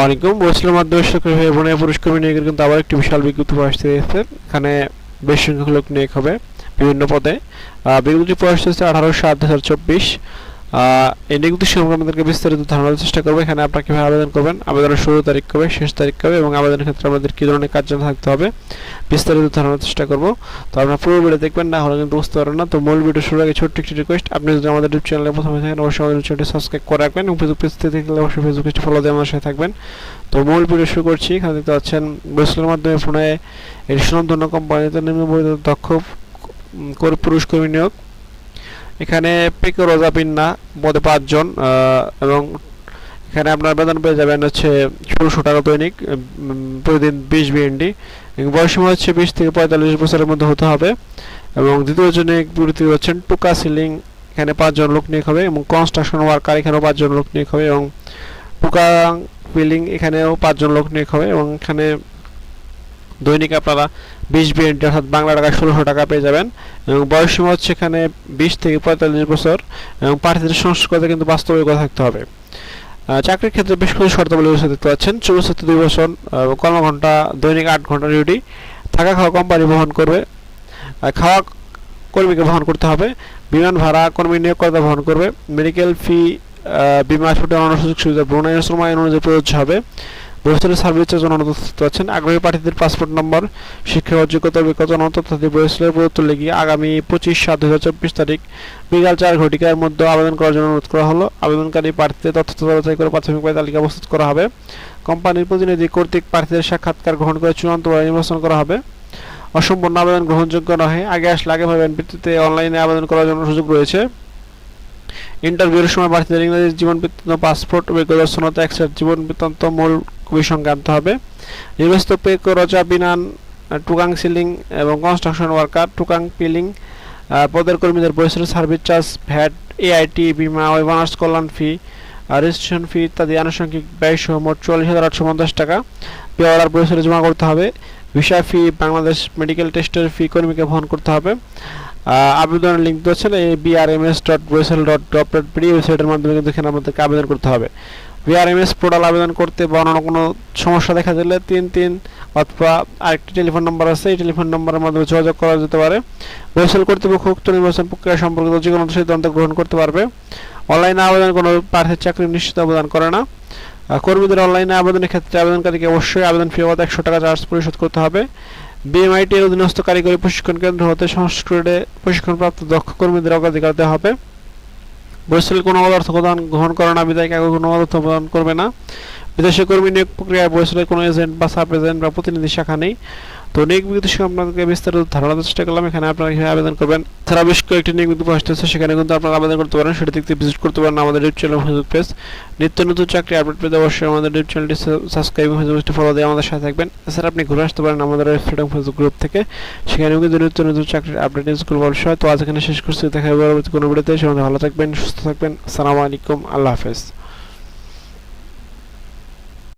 আসসালামু আলাইকুম। বলছিলাম মাধ্যমিক শিক্ষক হয়ে বোনের পুরস্কার নিয়ে কিন্তু আবার একটি বিশাল বিজ্ঞপ্তি আসতে যাচ্ছে। এখানে বেশ সংখ্যক লোক নিয়োগ হবে বিভিন্ন পদে। বিজ্ঞপ্তি প্রকাশ হচ্ছে 18/7/2024। এই নিয়োগটি সম্পর্কে আমাদেরকে বিস্তারিত ধারণা দেওয়ার চেষ্টা করবো। এখানে আপনারা কীভাবে আবেদন করবেন, আবেদনের শুরু তারিখ কবে, শেষ তারিখ কবে এবং আবেদনের ক্ষেত্রে আমাদের কী ধরনের কার্য থাকতে হবে বিস্তারিত ধারণার চেষ্টা করবো। তো আপনারা পুরো ভিডিও দেখবেন, না হলে কিন্তু বুঝতে পারবেন না। তো মূল ভিডিও শুরুর আগে ছোট্ট একটি রিকোয়েস্ট, আপনি যদি আমাদের ইউটিউব চ্যানেলে প্রথমে থাকেন অবশ্যই আমাদের চ্যানেলটি সাবস্ক্রাইব করে রাখবেন এবং ফেসবুক পেজ থেকে দেখলে অবশ্যই ফেসবুক পেজটি ফলো দিয়ে আমার সাথে থাকবেন। তো মূল ভিডিও শুরু করছি। এখানে দেখতে পাচ্ছেন বৈশালের মাধ্যমে ফোনে এর সুনামধন্য কোম্পানিতে নিম্নবর্ণিত দক্ষ পুরুষ কর্মী নিয়োগ। এখানে পেকো রোজা পিন্না পদে 5 জন এবং এখানে আপনার বেতন পেয়ে যাবেন হচ্ছে 1600 টাকা দৈনিক, প্রতিদিন 20 বিএনডি। বয়সসীমা হচ্ছে 20 থেকে 45 বছরের মধ্যে হতে হবে। এবং দ্বিতীয় জনে বিরতি হচ্ছেন টুকা সিলিং, এখানে 5 জন লোক নিয়োগ হবে এবং কনস্ট্রাকশন ওয়ার্কার এখানেও 5 জন লোক নিয়োগ হবে এবং টুকা পিলিং এখানেও 5 জন লোক নিয়োগ হবে এবং এখানে দৈনিক আপনারা 20 বিএনডি অর্থাৎ বাংলা টাকায় 1600 টাকা পেয়ে যাবেন। এবং বয়সসীমা হচ্ছে এখানে 20 থেকে 45 বছর এবং প্রার্থীদের সংস্কৃতি কিন্তু বাস্তবিক থাকতে হবে। চাকরির ক্ষেত্রে বেশ কিছু শর্তাবলী দেখতে পাচ্ছেন। 64 বছর, কর্মঘণ্টা দৈনিক 8 ঘন্টা ডিউটি, থাকা খাওয়া কোম্পানি বহন করবে, খাওয়া কর্মীকে বহন করতে হবে, বিমান ভাড়া কর্মী নিয়োগকর্তা বহন করবে, মেডিকেল ফি, বিমা হাসপাতাল অন্য সুযোগ সুবিধা ব্রুনাই শ্রম আইন অনুযায়ী প্রযোজ্য হবে। বৈশালের সার্ভিস চার্জ অনুমোদিত আছেন। আগ্রহী প্রার্থীদের পাসপোর্ট নম্বর, শিক্ষাগত যোগ্যতা, অভিজ্ঞতা তথ্যাদি বৈশালের প্রদত্ত লেগে আগামী 25/7/2024 তারিখ বিকাল 4 ঘটিকার মধ্যে আবেদন করার জন্য অনুরোধ করা হলো। আবেদনকারী প্রার্থীদের তথ্য যাচাই করে প্রাথমিক তালিকা প্রস্তুত করা হবে। কোম্পানির প্রতিনিধি কর্তৃক প্রার্থীদের সাক্ষাৎকার গ্রহণ করে চূড়ান্ত নির্বাচন করা হবে। অসম্পূর্ণ আবেদন গ্রহণযোগ্য নহে। আগে আসলে আগে পাবেন, ভিত্তিতে অনলাইনে আবেদন করার জন্য সুযোগ রয়েছে। ইন্টারভিউর সময় প্রার্থীদের ইংরেজি জীবন বৃত্তান্ত, পাসপোর্ট, অভিজ্ঞতা সনদ, এক্সের জীবন বৃত্তান্ত মূল কবি সঙ্গে আনতে হবে। নির্বাচিত পেকো রজা বিনান, টুকাং সিলিং এবং কনস্ট্রাকশন ওয়ার্কার, টুকাং পিলিং পদের কর্মীদের বৈশালের সার্ভিস চার্জ, ভ্যাট, এআইটি, বিমা, ওয়েবানার্স কল্যাণ ফি, রেজিস্ট্রেশন ফি ইত্যাদি আনুষঙ্গিক ব্যয় সহ মোট 44,850 টাকা পে অর্ডার বৈশালে জমা করতে হবে। ভিসা ফি, বাংলাদেশ মেডিকেল টেস্টের ফি কর্মীকে বহন করতে হবে। আবেদনের লিঙ্ক দিয়েছেন এই brms.boisal.gov.pd ওয়েবসাইটের মাধ্যমে কিন্তু এখানে আমাদেরকে আবেদন করতে হবে। বিআরএমএস পোর্টাল আবেদন করতে বা অন্য কোনো সমস্যা দেখা দিলে 33 অথবা আরেকটি টেলিফোন নম্বর আছে, এই টেলিফোন নম্বরের মাধ্যমে যোগাযোগ করা যেতে পারে। বৈশাল কর্তৃপক্ষ উক্ত নির্বাচন প্রক্রিয়া সম্পর্কিত যে কোনো সিদ্ধান্ত গ্রহণ করতে পারবে। অনলাইনে আবেদন কোনো প্রার্থীর চাকরি নিশ্চিত প্রদান করে না। কর্মীদের অনলাইনে আবেদনের ক্ষেত্রে আবেদনকারীকে অবশ্যই আবেদন ফি বাবদ 100 টাকা চার্জ পরিশোধ করতে হবে। বিএমআইটি এর অধীনস্থ কারিগরি প্রশিক্ষণ কেন্দ্র হতে সংস্কৃতে প্রশিক্ষণপ্রাপ্ত দক্ষ কর্মীদের অগ্রাধিকার দেওয়া হবে। বৈশাল কোনো অর্থ প্রদান গ্রহণ করে না, বিদায় কাগজ কোনো অর্থ প্রদান করবে না। বিদেশি কর্মী নিয়োগ প্রক্রিয়ায় বৈশালের কোনো এজেন্ট বা সাব এজেন্ট বা প্রতিনিধি শাখা নেই। তো নিয়োগ বিজ্ঞপ্তি আপনাদেরকে বিস্তারিত ধারণা দেওয়ার চেষ্টা করলাম। এখানে আপনারা কীভাবে আবেদন করবেন, তারা বেশ কয়েকটি নিয়োগ বিজ্ঞপ্তি আসতেছে, সেখানে কিন্তু আপনারা আবেদন করতে পারেন। সেটা দেখতে ভিজিট করতে পারেন আমাদের ইউটিউব চ্যানেল, ফেসবুক পেজ। নিত্য নতুন চাকরি আপডেট পেতে অবশ্যই আমাদের ইউটিউব চ্যানেলটি সাবস্ক্রাইব এবং ফেসবুকটি ফলো দিয়ে আমাদের সাথে থাকবেন। এছাড়া আপনি ঘুরে আসতে পারেন আমাদের ওয়েবসাইট এবং ফেসবুক গ্রুপ থেকে, সেখানেও কিন্তু নিত্য নতুন চাকরির আপডেট নিউজগুলো অবশ্যই। তো আজ এখানে শেষ করছি, দেখা হবে পরবর্তী কোনো ভিডিওতে। সে ভালো থাকবেন, সুস্থ থাকবেন। আসসালামু আলাইকুম, আল্লাহ হাফেজ।